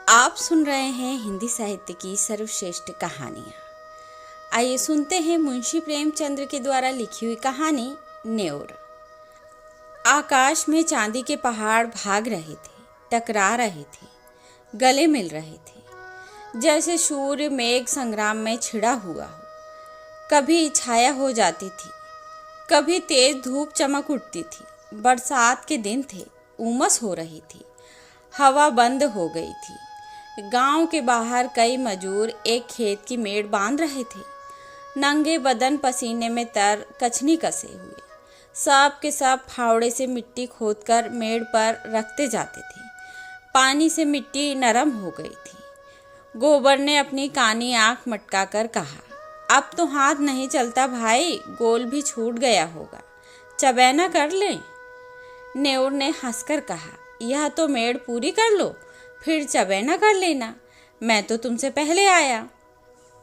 आप सुन रहे हैं हिंदी साहित्य की सर्वश्रेष्ठ कहानियाँ। आइए सुनते हैं मुंशी प्रेमचंद्र के द्वारा लिखी हुई कहानी न्योर। आकाश में चांदी के पहाड़ भाग रहे थे, टकरा रहे थे, गले मिल रहे थे, जैसे सूर्य मेघ संग्राम में छिड़ा हुआ हो। कभी छाया हो जाती थी, कभी तेज धूप चमक उठती थी। बरसात के दिन थे, उमस हो रही थी, हवा बंद हो गई थी। गांव के बाहर कई मजूर एक खेत की मेड़ बांध रहे थे। नंगे बदन पसीने में तर कछनी कसे हुए, सब के सब फावड़े से मिट्टी खोदकर मेड़ पर रखते जाते थे। पानी से मिट्टी नरम हो गई थी। गोबर ने अपनी कानी आंख मटकाकर कहा, अब तो हाथ नहीं चलता भाई, गोल भी छूट गया होगा, चबैना कर लें। न्योर ने हंसकर कहा, यह तो मेड़ पूरी कर लो, फिर चबैना कर लेना, मैं तो तुमसे पहले आया।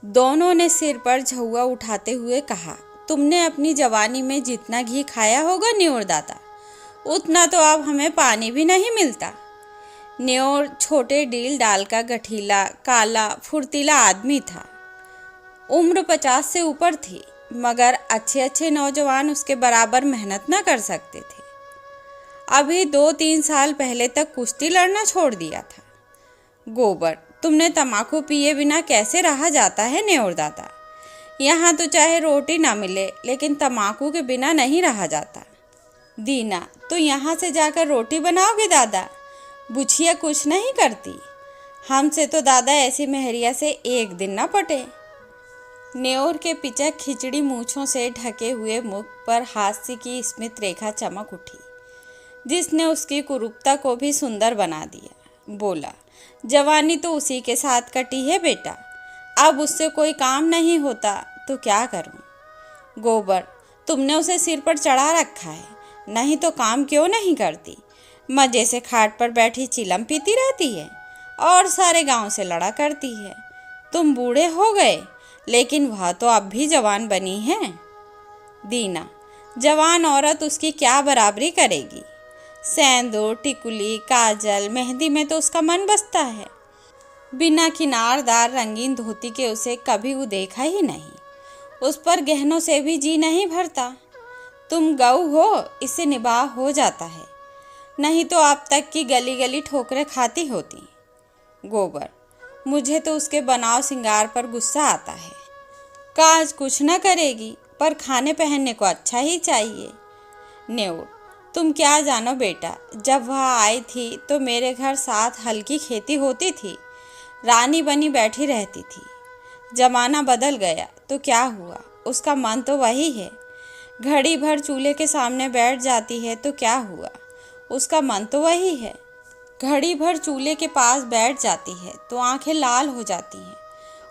दोनों ने सिर पर झुआ उठाते हुए कहा, तुमने अपनी जवानी में जितना घी खाया होगा न्योर दादा, उतना तो अब हमें पानी भी नहीं मिलता। न्योर छोटे डील डाल का गठीला, काला, फुर्तीला आदमी था। उम्र 50 से ऊपर थी, मगर अच्छे अच्छे नौजवान उसके बराबर मेहनत न कर सकते थे। अभी 2-3 साल पहले तक कुश्ती लड़ना छोड़ दिया था। गोबर, तुमने तम्बाकू पिए बिना कैसे रहा जाता है न्योर दादा? यहाँ तो चाहे रोटी ना मिले, लेकिन तम्बाकू के बिना नहीं रहा जाता। दीना, तो यहाँ से जाकर रोटी बनाओगे दादा? बुझिया कुछ नहीं करती, हमसे तो दादा ऐसी मेहरिया से एक दिन ना पटे। न्योर के पिचक खिचड़ी मूछों से ढके हुए मुख पर हास्य की स्मित रेखा चमक उठी, जिसने उसकी कुरूपता को भी सुंदर बना दिया। बोला, जवानी तो उसी के साथ कटी है बेटा, अब उससे कोई काम नहीं होता तो क्या करूं? गोबर, तुमने उसे सिर पर चढ़ा रखा है, नहीं तो काम क्यों नहीं करती? मजे से खाट पर बैठी चिलम पीती रहती है और सारे गांव से लड़ा करती है। तुम बूढ़े हो गए, लेकिन वह तो अब भी जवान बनी है। दीना, जवान औरत उसकी क्या बराबरी करेगी? सेंदूर, टिकुली, काजल, मेहंदी में तो उसका मन बसता है। बिना किनारदार रंगीन धोती के उसे कभी वो देखा ही नहीं। उस पर गहनों से भी जी नहीं भरता। तुम गऊ हो, इससे निबाह हो जाता है, नहीं तो अब तक की गली गली ठोकरें खाती होती। गोबर, मुझे तो उसके बनाव सिंगार पर गुस्सा आता है। काज कुछ न करेगी, पर खाने पहनने को अच्छा ही चाहिए। न्योर, तुम क्या जानो बेटा, जब वह आई थी तो मेरे घर 7 हल्की खेती होती थी, रानी बनी बैठी रहती थी। जमाना बदल गया तो क्या हुआ, उसका मन तो वही है। घड़ी भर चूल्हे के सामने बैठ जाती है तो क्या हुआ, उसका मन तो वही है। घड़ी भर चूल्हे के पास बैठ जाती है तो आंखें लाल हो जाती हैं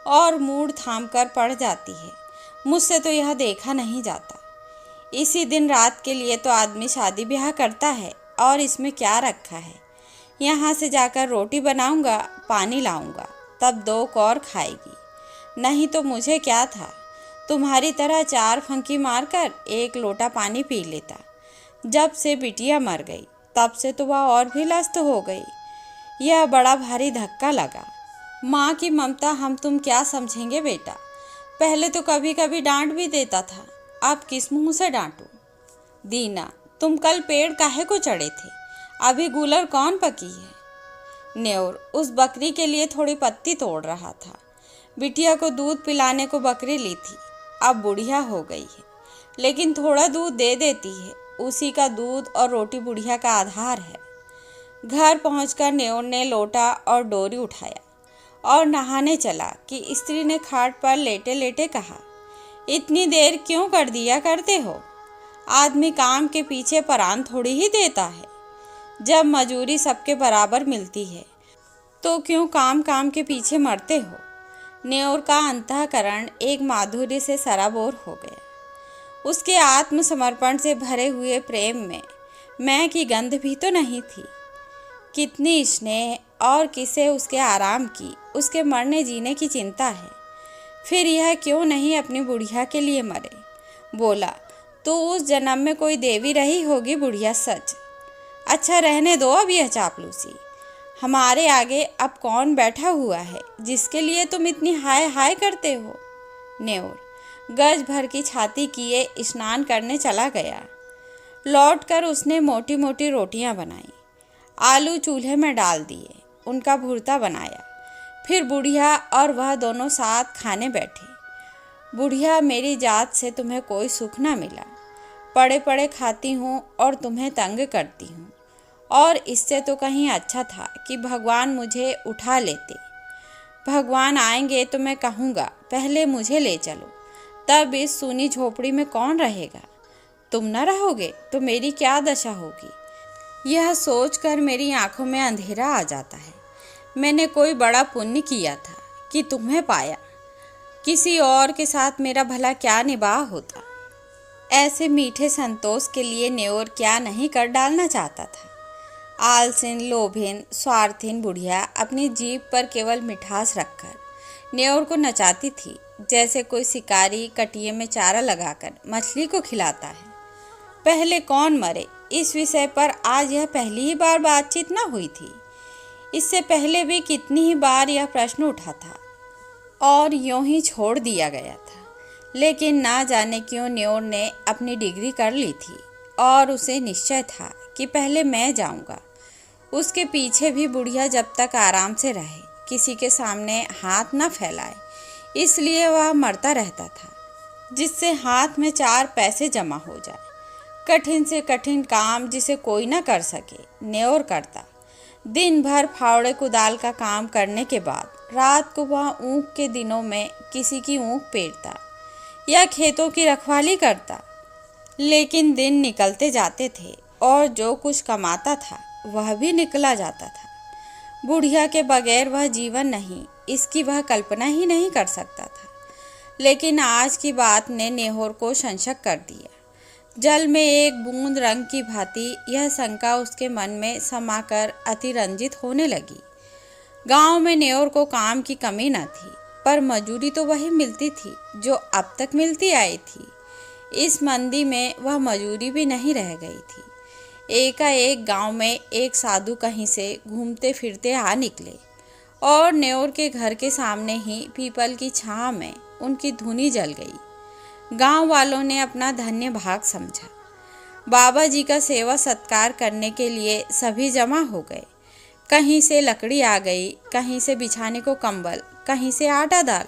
और मूड थाम कर पड़ जाती है। मुझसे तो यह देखा नहीं जाता। इसी दिन रात के लिए तो आदमी शादी ब्याह करता है, और इसमें क्या रखा है? यहाँ से जाकर रोटी बनाऊंगा, पानी लाऊंगा, तब 2 कौर खाएगी, नहीं तो मुझे क्या था, तुम्हारी तरह 4 फंकी मारकर 1 लोटा पानी पी लेता। जब से बिटिया मर गई, तब से तो वह और भी लस्त हो गई। यह बड़ा भारी धक्का लगा। माँ की ममता हम तुम क्या समझेंगे बेटा? पहले तो कभी कभी डांट भी देता था, अब किस मुंह से डांटूं? दीना, तुम कल पेड़ काहे को चढ़े थे? अभी गूलर कौन पकी है? न्योर, उस बकरी के लिए थोड़ी पत्ती तोड़ रहा था। बिटिया को दूध पिलाने को बकरी ली थी, अब बुढ़िया हो गई है, लेकिन थोड़ा दूध दे देती है। उसी का दूध और रोटी बुढ़िया का आधार है। घर पहुंचकर न्योर ने लोटा और डोरी उठाया और नहाने चला कि स्त्री ने खाट पर लेटे लेटे कहा, इतनी देर क्यों कर दिया करते हो? आदमी काम के पीछे परान थोड़ी ही देता है। जब मजूरी सबके बराबर मिलती है तो क्यों काम काम के पीछे मरते हो? न्योर का अंतःकरण एक माधुर्य से सराबोर हो गया। उसके आत्मसमर्पण से भरे हुए प्रेम में मैं की गंध भी तो नहीं थी। कितनी स्नेह और किसे उसके आराम की, उसके मरने जीने की चिंता है। फिर यह क्यों नहीं अपनी बुढ़िया के लिए मरे? बोला, तो उस जन्म में कोई देवी रही होगी बुढ़िया, सच। अच्छा रहने दो अब यह चापलूसी, हमारे आगे अब कौन बैठा हुआ है जिसके लिए तुम इतनी हाय हाय करते हो? न्योर गज भर की छाती किए स्नान करने चला गया। लौटकर उसने मोटी मोटी रोटियां बनाई, आलू चूल्हे में डाल दिए, उनका भुर्ता बनाया। फिर बुढ़िया और वह दोनों साथ खाने बैठे। बुढ़िया, मेरी जात से तुम्हें कोई सुख ना मिला। पड़े पड़े खाती हूँ और तुम्हें तंग करती हूँ, और इससे तो कहीं अच्छा था कि भगवान मुझे उठा लेते। भगवान आएंगे तो मैं कहूँगा पहले मुझे ले चलो, तब इस सूनी झोपड़ी में कौन रहेगा? तुम न रहोगे तो मेरी क्या दशा होगी? यह सोचकर मेरी आंखों में अंधेरा आ जाता है। मैंने कोई बड़ा पुण्य किया था कि तुम्हें पाया, किसी और के साथ मेरा भला क्या निबाह होता। ऐसे मीठे संतोष के लिए न्योर क्या नहीं कर डालना चाहता था। आलसिन, लोभिन, स्वार्थहीन बुढ़िया अपनी जीभ पर केवल मिठास रखकर न्योर को नचाती थी, जैसे कोई शिकारी कटिये में चारा लगाकर मछली को खिलाता है। पहले कौन मरे, इस विषय पर आज यह पहली ही बार बातचीत न हुई थी। इससे पहले भी कितनी ही बार यह प्रश्न उठा था और यूं ही छोड़ दिया गया था। लेकिन ना जाने क्यों न्योर ने अपनी डिग्री कर ली थी और उसे निश्चय था कि पहले मैं जाऊंगा। उसके पीछे भी बुढ़िया जब तक आराम से रहे, किसी के सामने हाथ न फैलाए, इसलिए वह मरता रहता था, जिससे हाथ में 4 पैसे जमा हो जाए। कठिन से कठिन काम जिसे कोई न कर सके, न्योर करता। दिन भर फावड़े कुदाल का काम करने के बाद रात को वह ऊँख के दिनों में किसी की ऊँख पेरता या खेतों की रखवाली करता। लेकिन दिन निकलते जाते थे और जो कुछ कमाता था वह भी निकला जाता था। बुढ़िया के बगैर वह जीवन नहीं, इसकी वह कल्पना ही नहीं कर सकता था। लेकिन आज की बात ने न्योर को संशय कर दिया। जल में एक बूंद रंग की भांति यह शंका उसके मन में समाकर अतिरंजित होने लगी। गांव में न्योर को काम की कमी न थी, पर मजूरी तो वही मिलती थी जो अब तक मिलती आई थी। इस मंदी में वह मजूरी भी नहीं रह गई थी। एकाएक गांव में एक साधु कहीं से घूमते फिरते आ निकले और न्योर के घर के सामने ही पीपल की छांव में उनकी धुनी जल गई। गांव वालों ने अपना धन्य भाग समझा। बाबा जी का सेवा सत्कार करने के लिए सभी जमा हो गए। कहीं से लकड़ी आ गई, कहीं से बिछाने को कंबल, कहीं से आटा दाल।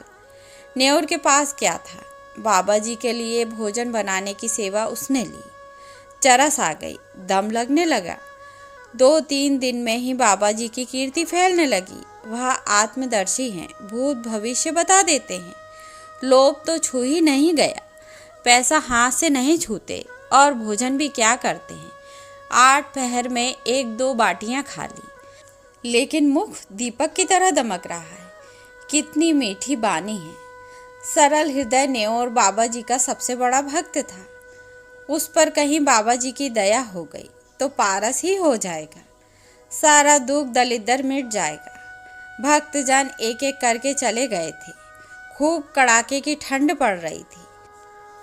न्योर के पास क्या था? बाबा जी के लिए भोजन बनाने की सेवा उसने ली। चरस आ गई, दम लगने लगा। 2-3 दिन में ही बाबा जी की कीर्ति फैलने लगी। वह आत्मदर्शी हैं, भूत भविष्य बता देते हैं। लोभ तो छू ही नहीं गया, पैसा हाथ से नहीं छूते, और भोजन भी क्या करते हैं, 8 पहर में 1-2 बाटियां खा ली। लेकिन मुख दीपक की तरह दमक रहा है। कितनी मीठी बानी है। सरल हृदय न्योर बाबा जी का सबसे बड़ा भक्त था। उस पर कहीं बाबा जी की दया हो गई तो पारस ही हो जाएगा, सारा दुख दलिद्दर मिट जाएगा। भक्तजन एक एक करके चले गए थे। खूब कड़ाके की ठंड पड़ रही थी।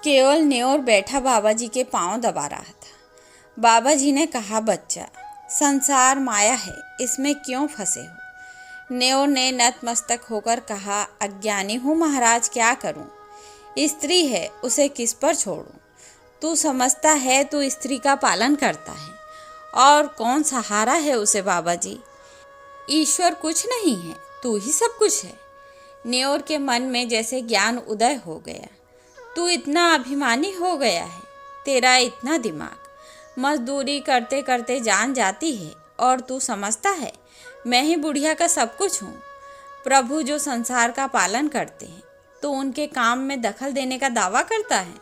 केवल न्योर बैठा बाबा जी के पांव दबा रहा था। बाबा जी ने कहा, बच्चा, संसार माया है, इसमें क्यों फंसे हो? न्योर ने नतमस्तक होकर कहा, अज्ञानी हूँ महाराज, क्या करूँ? स्त्री है, उसे किस पर छोड़ूं? तू समझता है तू स्त्री का पालन करता है, और कौन सहारा है उसे बाबा जी? ईश्वर कुछ नहीं है, तू ही सब कुछ है। न्योर के मन में जैसे ज्ञान उदय हो गया। तू इतना अभिमानी हो गया है, तेरा इतना दिमाग, मजदूरी करते करते जान जाती है, और तू समझता है मैं ही बुढ़िया का सब कुछ हूँ। प्रभु जो संसार का पालन करते हैं तो उनके काम में दखल देने का दावा करता है।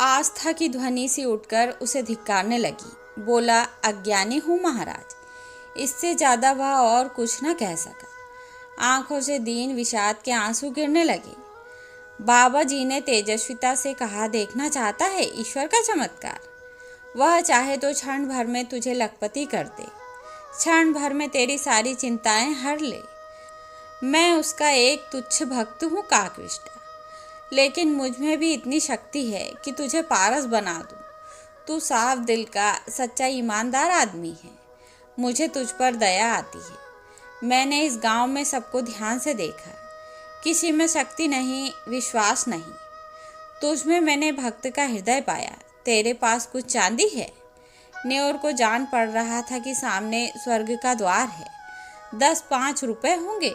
आस्था की ध्वनि सी उठकर उसे धिक्कारने लगी। बोला, अज्ञानी हूँ महाराज। इससे ज़्यादा वह और कुछ न कह सका। आंखों से दीन विषाद के आंसू गिरने लगे। बाबा जी ने तेजस्विता से कहा, देखना चाहता है ईश्वर का चमत्कार? वह चाहे तो क्षण भर में तुझे लखपति कर दे, क्षण भर में तेरी सारी चिंताएं हर ले। मैं उसका एक तुच्छ भक्त हूँ काकविष्टा, लेकिन मुझ में भी इतनी शक्ति है कि तुझे पारस बना दूँ। तू साफ दिल का सच्चा ईमानदार आदमी है, मुझे तुझ पर दया आती है। मैंने इस गांव में सबको ध्यान से देखा, किसी में शक्ति नहीं, विश्वास नहीं। तुझ में मैंने भक्त का हृदय पाया। तेरे पास कुछ चांदी है? न्योर को जान पड़ रहा था कि सामने स्वर्ग का द्वार है। 10-5 रुपए होंगे।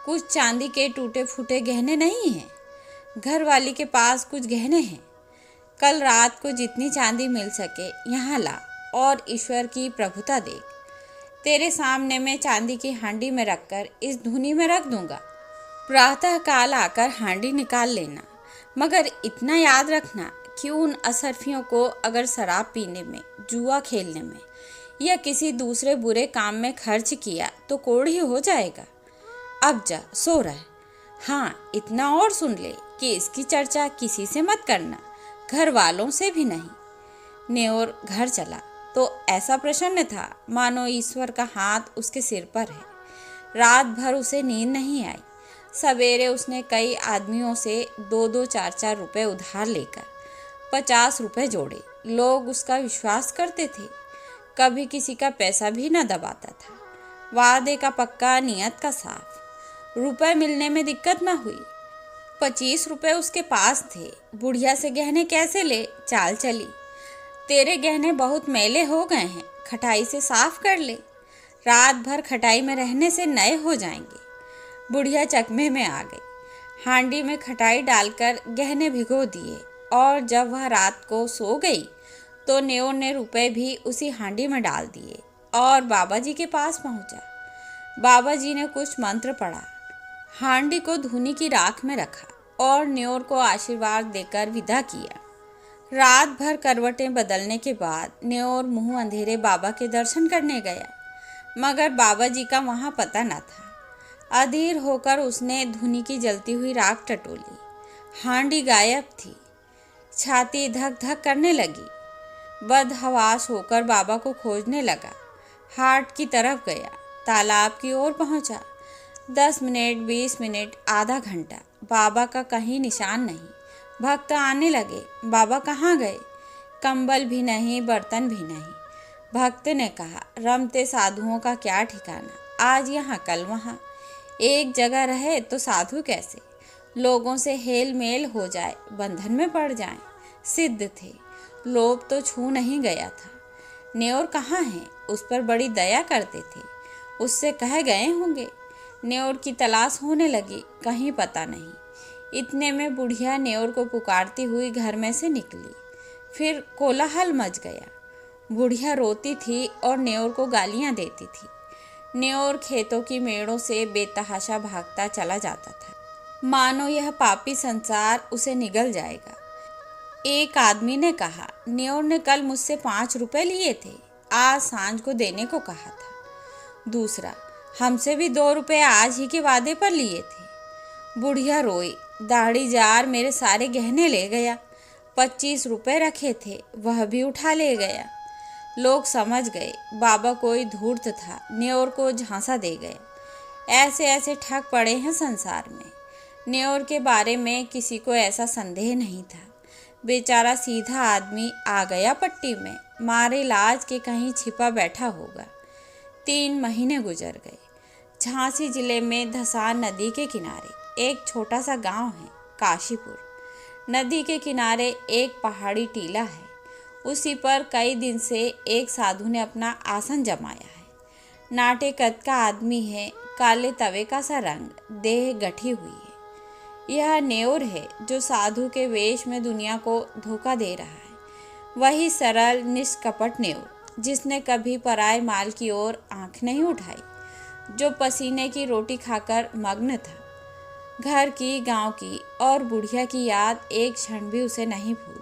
कुछ चांदी के टूटे फूटे गहने नहीं हैं। घर वाली के पास कुछ गहने हैं। कल रात को जितनी चांदी मिल सके यहाँ ला और ईश्वर की प्रभुता देख। तेरे सामने मैं चांदी की हांडी में रखकर इस धुनी में रख दूंगा। प्रातः काल आकर हांडी निकाल लेना, मगर इतना याद रखना कि उन असरफियों को अगर शराब पीने में, जुआ खेलने में या किसी दूसरे बुरे काम में खर्च किया तो कोढ़ी हो जाएगा। अब जा, सो रहा है। हाँ, इतना और सुन ले कि इसकी चर्चा किसी से मत करना, घर वालों से भी नहीं। न्योर घर चला तो ऐसा प्रसन्न था मानो ईश्वर का हाथ उसके सिर पर है। रात भर उसे नींद नहीं आई। सवेरे उसने कई आदमियों से 2-2, 4-4 रुपए उधार लेकर 50 रुपए जोड़े। लोग उसका विश्वास करते थे, कभी किसी का पैसा भी न दबाता था। वादे का पक्का, नियत का साफ। रुपए मिलने में दिक्कत न हुई। 25 रुपए उसके पास थे। बुढ़िया से गहने कैसे ले, चाल चली। तेरे गहने बहुत मैले हो गए हैं, खटाई से साफ कर ले। रात भर खटाई में रहने से नए हो जाएंगे। बुढ़िया चकमे में आ गई। हांडी में खटाई डालकर गहने भिगो दिए और जब वह रात को सो गई तो न्योर ने रुपए भी उसी हांडी में डाल दिए और बाबा जी के पास पहुंचा। बाबा जी ने कुछ मंत्र पढ़ा, हांडी को धूनी की राख में रखा और न्योर को आशीर्वाद देकर विदा किया। रात भर करवटें बदलने के बाद न्योर मुंह अंधेरे बाबा के दर्शन करने गया, मगर बाबा जी का वहां पता न था। अधीर होकर उसने धूनी की जलती हुई राख टटोली। हांडी गायब थी। छाती धक धक करने लगी। बदहवास होकर बाबा को खोजने लगा। हाट की तरफ गया, तालाब की ओर पहुंचा। 10 मिनट, 20 मिनट, आधा घंटा, बाबा का कहीं निशान नहीं। भक्त आने लगे। बाबा कहाँ गए? कंबल भी नहीं, बर्तन भी नहीं। भक्त ने कहा, रमते साधुओं का क्या ठिकाना, आज यहाँ कल वहाँ। एक जगह रहे तो साधु कैसे? लोगों से हेल मेल हो जाए, बंधन में पड़ जाएं। सिद्ध थे, लोभ तो छू नहीं गया था। न्योर कहाँ है? उस पर बड़ी दया करते थे, उससे कह गए होंगे। न्योर की तलाश होने लगी, कहीं पता नहीं। इतने में बुढ़िया न्योर को पुकारती हुई घर में से निकली। फिर कोलाहल मच गया। बुढ़िया रोती थी और न्योर को गालियां देती थी। न्योर खेतों की मेड़ों से बेतहाशा भागता चला जाता था, मानो यह पापी संसार उसे निगल जाएगा। एक आदमी ने कहा, न्योर ने कल मुझसे 5 रुपए लिए थे, आज सांझ को देने को कहा था। दूसरा, हमसे भी 2 रुपए आज ही के वादे पर लिए थे। बुढ़िया रोई, दाढ़ी जार मेरे सारे गहने ले गया। 25 रुपए रखे थे, वह भी उठा ले गया। लोग समझ गए बाबा कोई धूर्त था, न्योर को झांसा दे गया। ऐसे ऐसे ठग पड़े हैं संसार में। न्योर के बारे में किसी को ऐसा संदेह नहीं था। बेचारा सीधा आदमी आ गया पट्टी में, मारे लाज के कहीं छिपा बैठा होगा। 3 महीने गुजर गए। झांसी जिले में धसान नदी के किनारे एक छोटा सा गांव है, काशीपुर। नदी के किनारे एक पहाड़ी टीला है। उसी पर कई दिन से एक साधु ने अपना आसन जमाया है। नाटे कद का आदमी है, काले तवे का सा रंग, देह गठी हुई है। यह न्योर है जो साधु के वेश में दुनिया को धोखा दे रहा है। वही सरल निष्कपट न्योर जिसने कभी पराये माल की ओर आंख नहीं उठाई, जो पसीने की रोटी खाकर मग्न था। घर की, गांव की और बुढ़िया की याद एक क्षण भी उसे नहीं भूलती।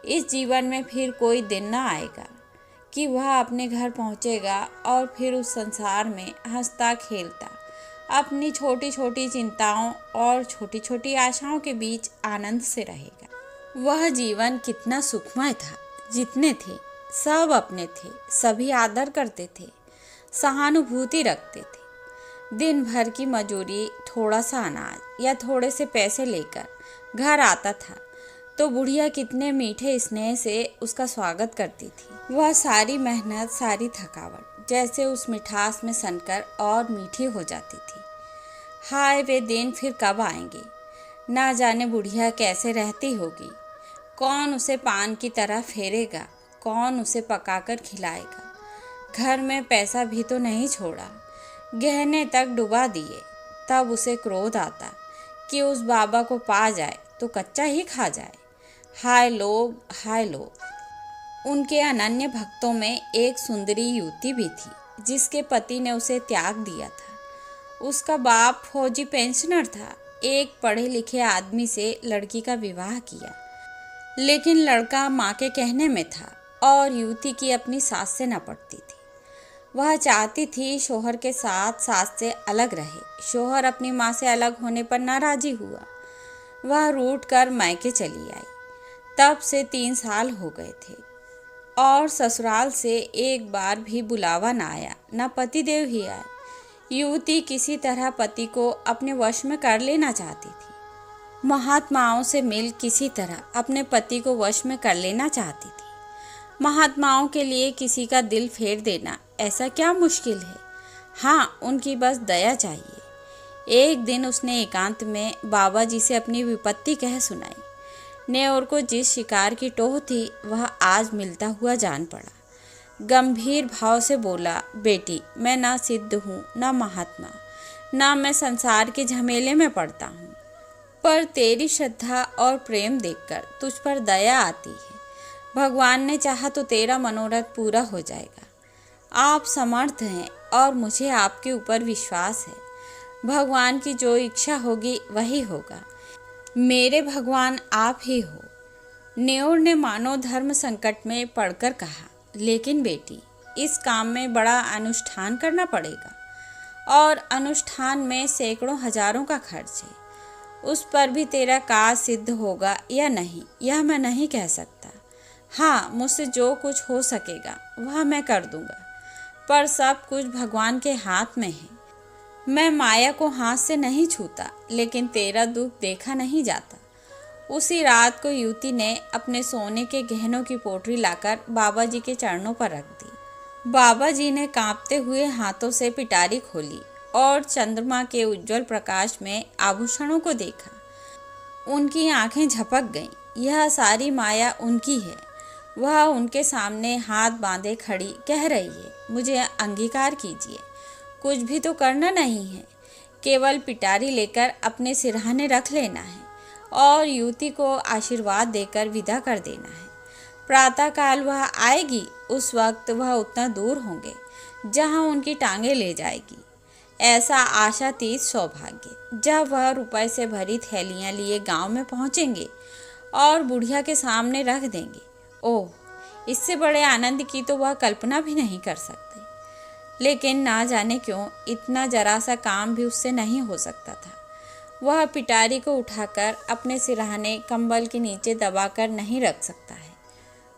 इस जीवन में फिर कोई दिन न आएगा कि वह अपने घर पहुंचेगा और फिर उस संसार में हंसता खेलता अपनी छोटी छोटी चिंताओं और छोटी छोटी आशाओं के बीच आनंद से रहेगा। वह जीवन कितना सुखमय था। जितने थे सब अपने थे, सभी आदर करते थे, सहानुभूति रखते थे। दिन भर की मजूरी, थोड़ा सा अनाज या थोड़े से पैसे लेकर घर आता था तो बुढ़िया कितने मीठे स्नेह से उसका स्वागत करती थी। वह सारी मेहनत, सारी थकावट जैसे उस मिठास में सनकर और मीठी हो जाती थी। हाय वे दिन फिर कब आएंगे। ना जाने बुढ़िया कैसे रहती होगी। कौन उसे पान की तरह फेरेगा, कौन उसे पकाकर खिलाएगा। घर में पैसा भी तो नहीं छोड़ा, गहने तक डुबा दिए। तब उसे क्रोध आता कि उस बाबा को पा जाए तो कच्चा ही खा जाए। हाय लोग, हाय लोग। उनके अनन्य भक्तों में एक सुंदरी युवती भी थी जिसके पति ने उसे त्याग दिया था। उसका बाप फौजी पेंशनर था। एक पढ़े लिखे आदमी से लड़की का विवाह किया, लेकिन लड़का माँ के कहने में था और युवती की अपनी सास से न पड़ती थी। वह चाहती थी शोहर के साथ सास से अलग रहे। शोहर अपनी माँ से अलग होने पर नाराजी हुआ। वह रूठ कर मायके चली आई। तब से 3 साल हो गए थे और ससुराल से एक बार भी बुलावा न आया, न पतिदेव ही आए। युवती किसी तरह पति को अपने वश में कर लेना चाहती थी। महात्माओं से मिल किसी तरह अपने पति को वश में कर लेना चाहती थी। महात्माओं के लिए किसी का दिल फेर देना ऐसा क्या मुश्किल है। हाँ, उनकी बस दया चाहिए। एक दिन उसने एकांत में बाबा जी से अपनी विपत्ति कह सुनाई। नेवर को जिस शिकार की टोह थी वह आज मिलता हुआ जान पड़ा। गंभीर भाव से बोला, बेटी, मैं ना सिद्ध हूँ, ना महात्मा, ना मैं संसार के झमेले में पड़ता हूँ, पर तेरी श्रद्धा और प्रेम देखकर तुझ पर दया आती है। भगवान ने चाहा तो तेरा मनोरथ पूरा हो जाएगा। आप समर्थ हैं और मुझे आपके ऊपर विश्वास है। भगवान की जो इच्छा होगी वही होगा। मेरे भगवान आप ही हो। नेवर ने मानो धर्म संकट में पड़कर कहा, लेकिन बेटी, इस काम में बड़ा अनुष्ठान करना पड़ेगा और अनुष्ठान में सैकड़ों हजारों का खर्च है। उस पर भी तेरा कार्य सिद्ध होगा या नहीं यह मैं नहीं कह सकता। हाँ, मुझसे जो कुछ हो सकेगा वह मैं कर दूंगा, पर सब कुछ भगवान के हाथ में है। मैं माया को हाथ से नहीं छूता, लेकिन तेरा दुख देखा नहीं जाता। उसी रात को युवती ने अपने सोने के गहनों की पोटली लाकर बाबा जी के चरणों पर रख दी। बाबा जी ने कांपते हुए हाथों से पिटारी खोली और चंद्रमा के उज्जवल प्रकाश में आभूषणों को देखा। उनकी आंखें झपक गईं। यह सारी माया उनकी है। वह उनके सामने हाथ बांधे खड़ी कह रही है, मुझे अंगीकार कीजिए। कुछ भी तो करना नहीं है, केवल पिटारी लेकर अपने सिरहाने रख लेना है और युवती को आशीर्वाद देकर विदा कर देना है। प्रातःकाल वह आएगी, उस वक्त वह उतना दूर होंगे जहां उनकी टांगे ले जाएगी। ऐसा आशातीत सौभाग्य। जब वह रुपए से भरी थैलियां लिए गांव में पहुंचेंगे और बुढ़िया के सामने रख देंगे, ओह, इससे बड़े आनंद की तो वह कल्पना भी नहीं कर सकते। लेकिन ना जाने क्यों इतना जरा सा काम भी उससे नहीं हो सकता था। वह पिटारी को उठाकर अपने सिरहाने कंबल के नीचे दबाकर नहीं रख सकता है।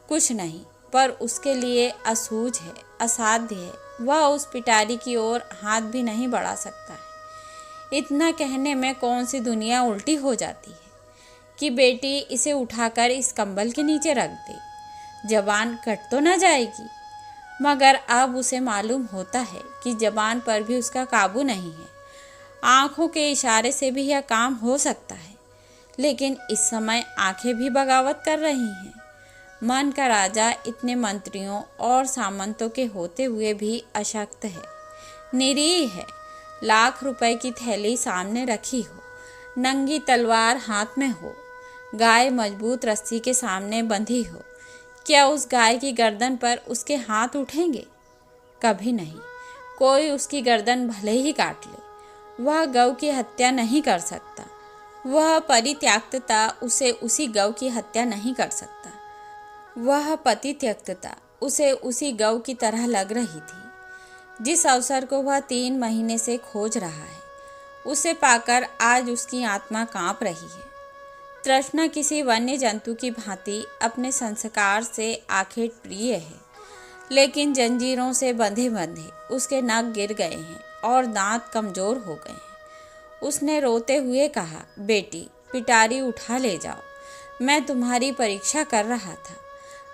कुछ नहीं, पर उसके लिए असूझ है, असाध्य है। वह उस पिटारी की ओर हाथ भी नहीं बढ़ा सकता है। इतना कहने में कौन सी दुनिया उल्टी हो जाती है कि बेटी, इसे उठाकर इस कंबल के नीचे रख दे। जबान कट तो न जाएगी। मगर अब उसे मालूम होता है कि जबान पर भी उसका काबू नहीं है। आँखों के इशारे से भी यह काम हो सकता है, लेकिन इस समय आँखें भी बगावत कर रही हैं। मन का राजा इतने मंत्रियों और सामंतों के होते हुए भी अशक्त है, निरीह है। लाख रुपए की थैली सामने रखी हो, नंगी तलवार हाथ में हो, गाय मजबूत रस्सी के सामने बंधी हो, क्या उस गाय की गर्दन पर उसके हाथ उठेंगे? कभी नहीं। कोई उसकी गर्दन भले ही काट ले, वह गौ की हत्या नहीं कर सकता। वह परित्यक्तता उसे उसी गौ की हत्या नहीं कर सकता। वह परित्यक्तता उसे उसी गौ की तरह लग रही थी जिस अवसर को वह 3 महीने से खोज रहा है। उसे पाकर आज उसकी आत्मा कांप रही है। तृष्णा किसी वन्य जंतु की भांति अपने संस्कार से आखेट प्रिय है, लेकिन जंजीरों से बंधे बंधे उसके नख गिर गए हैं और दांत कमजोर हो गए हैं। उसने रोते हुए कहा, बेटी, पिटारी उठा ले जाओ। मैं तुम्हारी परीक्षा कर रहा था।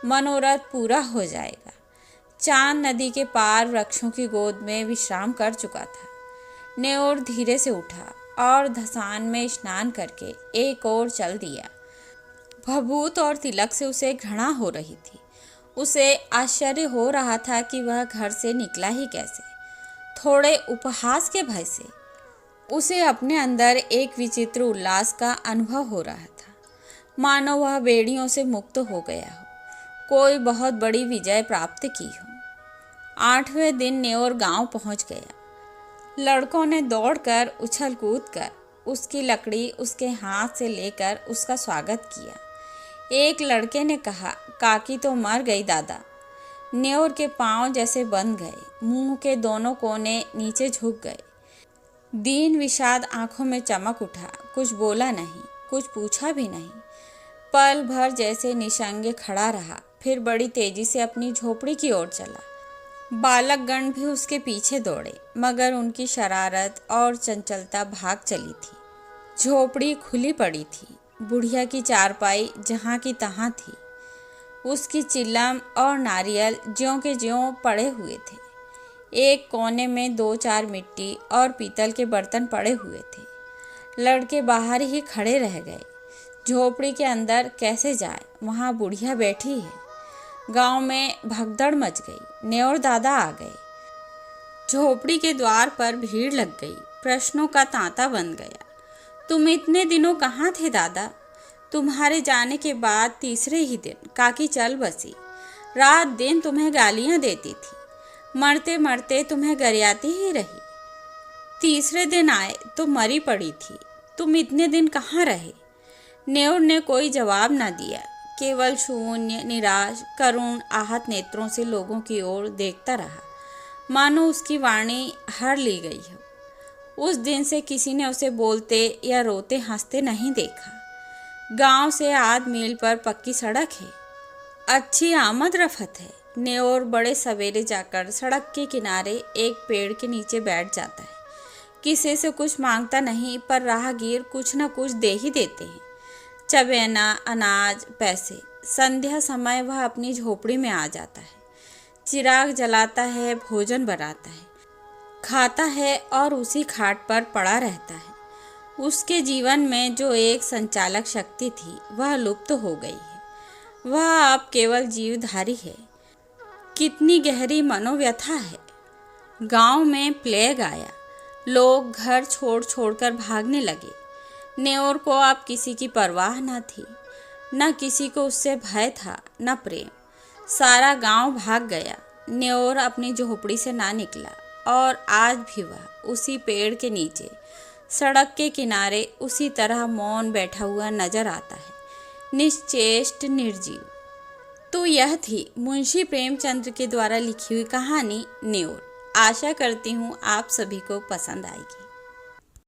मनोरथ पूरा हो जाएगा। चांद नदी के पार वृक्षों की गोद में विश्राम कर चुका था। न्योर धीरे से उठा और धसान में स्नान करके एक ओर चल दिया। भभूत और तिलक से उसे घृणा हो रही थी। उसे आश्चर्य हो रहा था कि वह घर से निकला ही कैसे। थोड़े उपहास के भय से उसे अपने अंदर एक विचित्र उल्लास का अनुभव हो रहा था, मानो वह बेड़ियों से मुक्त हो गया हो, कोई बहुत बड़ी विजय प्राप्त की हो। 8वें दिन न्योर गांव पहुंच गया। लड़कों ने दौड़कर उछल कूद कर उसकी लकड़ी उसके हाथ से लेकर उसका स्वागत किया। एक लड़के ने कहा, काकी तो मर गई दादा। न्योर के पांव जैसे बंध गए, मुंह के दोनों कोने नीचे झुक गए। दीन विषाद आंखों में चमक उठा। कुछ बोला नहीं, कुछ पूछा भी नहीं। पल भर जैसे निशंग खड़ा रहा, फिर बड़ी तेजी से अपनी झोपड़ी की ओर चला। बालकगण भी उसके पीछे दौड़े, मगर उनकी शरारत और चंचलता भाग चली थी। झोपड़ी खुली पड़ी थी। बुढ़िया की चारपाई जहाँ की तहाँ थी। उसकी चिल्लम और नारियल ज्यों के ज्यों पड़े हुए थे। एक कोने में 2-4 मिट्टी और पीतल के बर्तन पड़े हुए थे। लड़के बाहर ही खड़े रह गए। झोपड़ी के अंदर कैसे जाए, वहाँ बुढ़िया बैठी है। गांव में भगदड़ मच गई। न्योर दादा आ गए। झोपड़ी के द्वार पर भीड़ लग गई। प्रश्नों का तांता बन गया। तुम इतने दिनों कहाँ थे दादा? तुम्हारे जाने के बाद तीसरे ही दिन काकी चल बसी। रात दिन तुम्हें गालियाँ देती थी, मरते मरते तुम्हें गरियाती ही रही। तीसरे दिन आए तो मरी पड़ी थी। तुम इतने दिन कहाँ रहे? न्योर ने कोई जवाब न दिया, केवल शून्य, निराश, करुण, आहत नेत्रों से लोगों की ओर देखता रहा, मानो उसकी वाणी हर ली गई हो। उस दिन से किसी ने उसे बोलते या रोते हंसते नहीं देखा। गांव से आध मील पर पक्की सड़क है। अच्छी आमद रफत है। न्योर बड़े सवेरे जाकर सड़क के किनारे एक पेड़ के नीचे बैठ जाता है। किसी से कुछ मांगता नहीं, पर राहगीर कुछ न कुछ दे ही देते हैं। चबेना, अनाज, पैसे। संध्या समय वह अपनी झोपड़ी में आ जाता है। चिराग जलाता है, भोजन बनाता है, खाता है और उसी खाट पर पड़ा रहता है। उसके जीवन में जो एक संचालक शक्ति थी, वह लुप्त हो गई है। वह अब केवल जीवधारी है। कितनी गहरी मनोव्यथा है। गांव में प्लेग आया। लोग घर छोड़ छोड़कर भागने लगे। न्योर को अब किसी की परवाह न थी। न किसी को उससे भय था, न प्रेम। सारा गांव भाग गया। न्योर अपनी झोपड़ी से ना निकला और आज भी वह उसी पेड़ के नीचे सड़क के किनारे उसी तरह मौन बैठा हुआ नजर आता है, निश्चेष्ट, निर्जीव। तो यह थी मुंशी प्रेमचंद्र के द्वारा लिखी हुई कहानी न्योर। आशा करती हूँ आप सभी को पसंद आएगी।